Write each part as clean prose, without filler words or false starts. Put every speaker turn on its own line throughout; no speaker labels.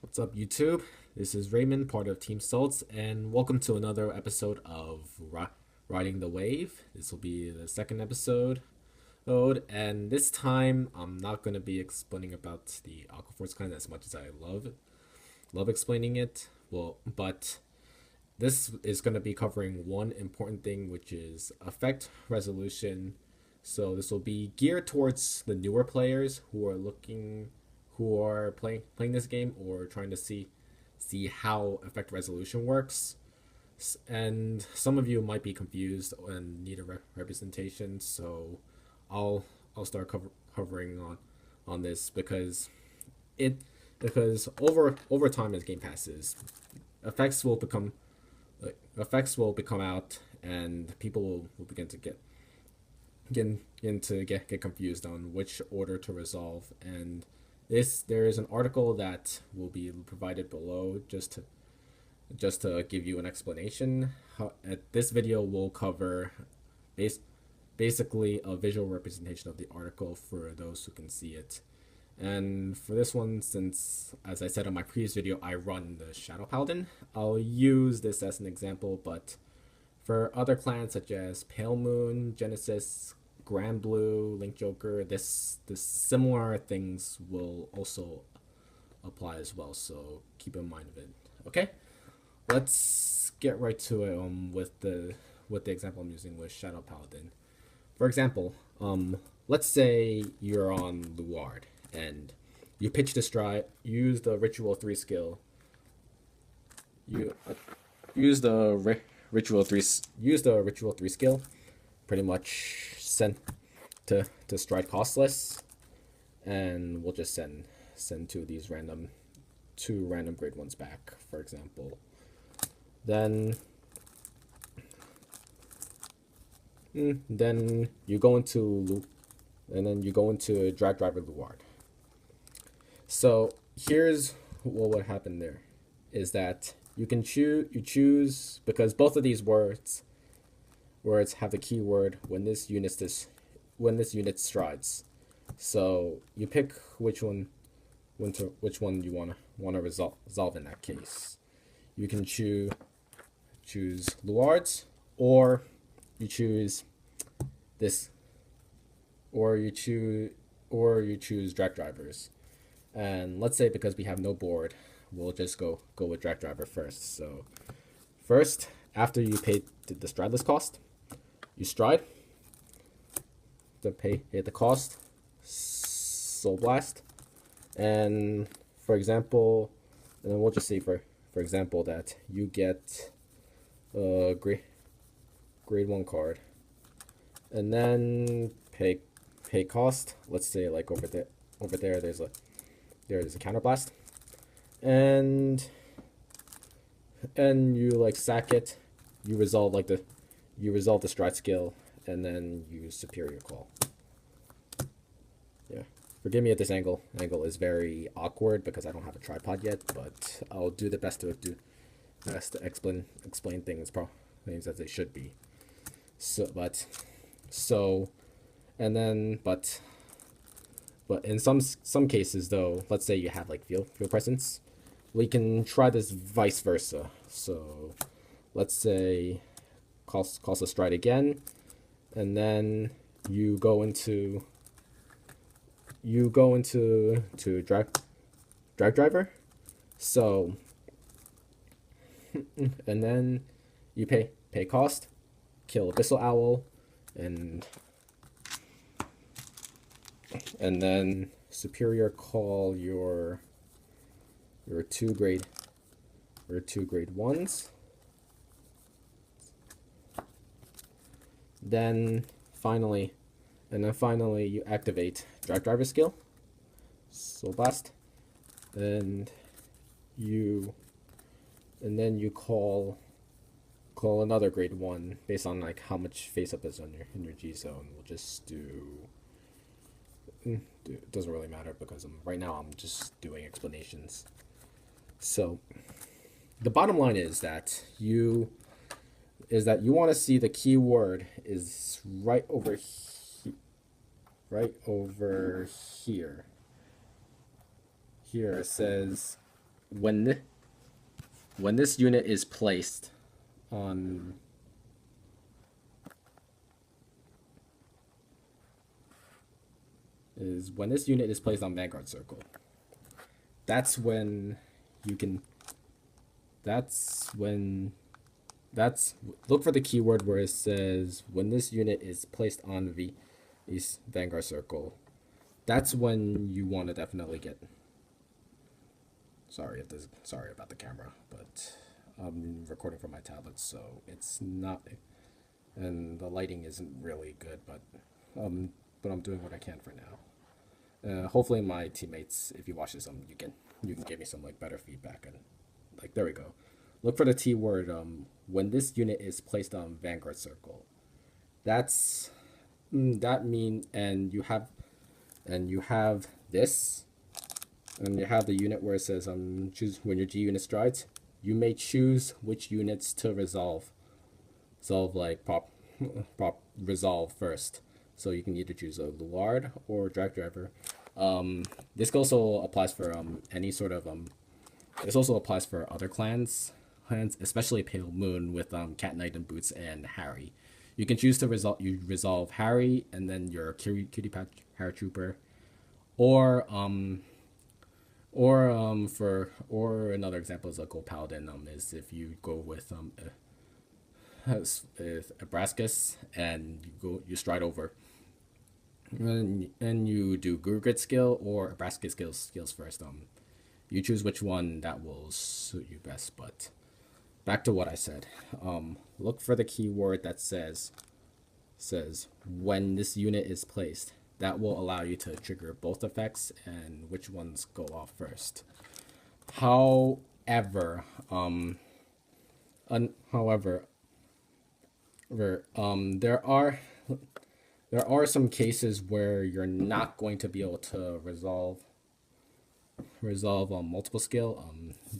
What's up, YouTube? This is Raymond, part of Team Salts, and welcome to another episode of Riding the Wave. This will be the second episode, and this time I'm not going to be explaining about the Aquaforce clan as much as I love explaining it. But this is going to be covering one important thing, which is effect resolution. So this will be geared towards the newer players who are playing this game or trying to see how effect resolution works. And some of you might be confused and need a representation. So I'll start covering on this it because over time as game passes, effects will become effects will become out, and people will begin to get confused on which order to resolve. And there is an article that will be provided below just to give you an explanation. This video will cover base, basically a visual representation of the article for those who can see it. And for this one, since, as I said in my previous video, I run the Shadow Paladin, I'll use this as an example, but for other clans such as Pale Moon, Genesis, Grand Blue, Link Joker, this similar things will also apply as well, so keep in mind of it. Okay, let's get right to it with the example I'm using with Shadow Paladin. For example, let's say you're on Luard and you pitch the stride, use the Ritual 3 skill. You use the Ritual 3 skill, pretty much send to stride costless, and we'll just send two random grade ones back, for example. Then you go into Drag Driver Luard. So here's what would happen there is that you choose because both of these words have the keyword when this unit strides. So you pick which one you wanna resolve in that case. You can choose Luards, or you choose this, or you choose Drag Drivers. And let's say because we have no board, we'll just go with Drag Driver first. So first, after you pay the strideless cost, you stride to pay the cost, Soul Blast, and for example, and then we'll just say for example that you get a grade 1 card, and then pay cost. Let's say like over there there's a counterblast, and you like sack it, you resolve the stride skill, and then use Superior Call. Yeah, forgive me if this angle is very awkward because I don't have a tripod yet, but I'll do the best to explain things as they should be. But in some cases though, let's say you have like field presence, we can try this vice versa. So let's say cost a stride again, and then you go into drag driver. So and then you pay cost, kill Abyssal Owl, and then Superior Call your two grade 1s. Then finally you activate Drag Driver skill, Soul Blast, and then you call another grade 1 based on like how much face up is on in your G zone. We'll just do it doesn't really matter because right now I'm just doing explanations. So the bottom line is that you want to see the keyword is right over here. Here it says when th- when this unit is placed on is when this unit is placed on Vanguard Circle. That's when you can. That's when. That's look for the keyword where it says when this unit is placed on V's Vanguard Circle. That's when you want to definitely get. Sorry about the camera, but I'm recording from my tablet, so it's not, and the lighting isn't really good, but I'm doing what I can for now. Hopefully my teammates, if you watch this, you can give me some like better feedback, and like there we go. Look for the T word when this unit is placed on Vanguard Circle. That's that mean and you have this, and you have the unit where it says choose when your G unit strides. You may choose which units to resolve like pop resolve first. So you can either choose a Luard or Drag Driver. This also applies for any sort of this also applies for other clans, especially Pale Moon with Cat Knight and Boots and Harry. You can choose to resolve Harry and then your Cutie Patch Paratrooper, or or another example is a Gold Paladin. Is if you go with Abrascus and you stride over and you do Gurgit skill or Abrascus skills first. You choose which one that will suit you best. But back to what I said. Look for the keyword that says when this unit is placed. That will allow you to trigger both effects and which ones go off first. However, there are some cases where you're not going to be able to resolve multiple skill.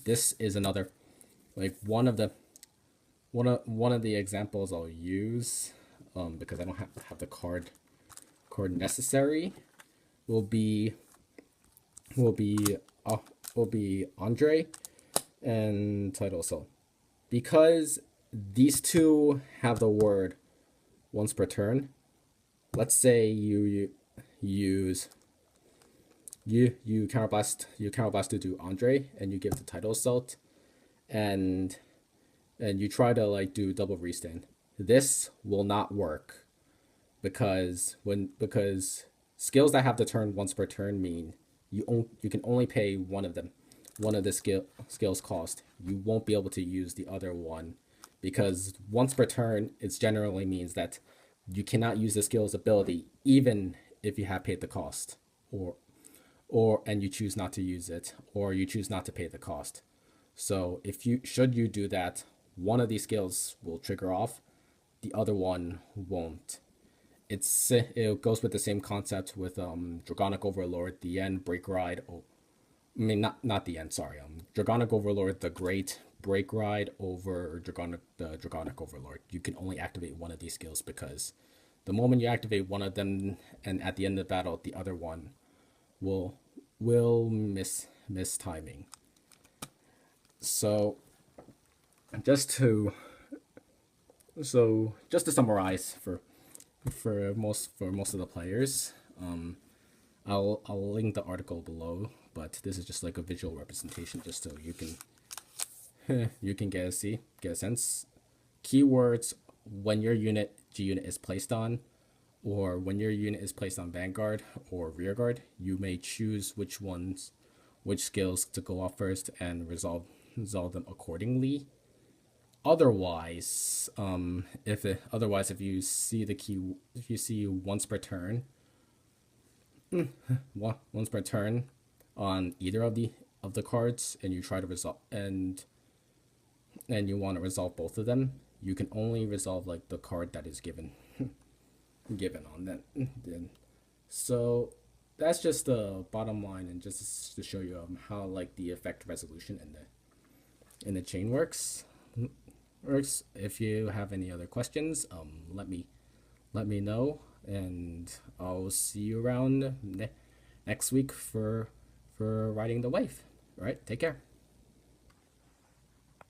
This is another like one of the examples I'll use because I don't have the card necessary will be Andre and Title Soul, because these two have the word once per turn. Let's say you counterblast to do Andre and you give the Title Assault and you try to like do double restand. This will not work because skills that have the turn once per turn mean you can only pay one of the skills cost. You won't be able to use the other one because once per turn it generally means that you cannot use the skill's ability even if you have paid the cost, and you choose not to use it, or you choose not to pay the cost. So if you do that, one of these skills will trigger off, the other one won't. It goes with the same concept with Dragonic Overlord, the end break ride. I mean not the end. Sorry, Dragonic Overlord, the great break ride over Dragonic Overlord. You can only activate one of these skills because the moment you activate one of them, and at the end of the battle, the other one will miss timing. So just to summarize for most of the players, I'll link the article below, but this is just like a visual representation just so you can get a sense. Keywords when your G unit is placed on, or when your unit is placed on Vanguard or Rearguard, you may choose which skills to go off first and resolve them accordingly. Otherwise, if you see once per turn, on either of the cards, and you try to resolve and you want to resolve both of them, you can only resolve like the card that is given on that. Then, so that's just the bottom line, and just to show you how like the effect resolution in the chain works. If you have any other questions, let me know, and I'll see you around next week for riding the wave. All right, take care.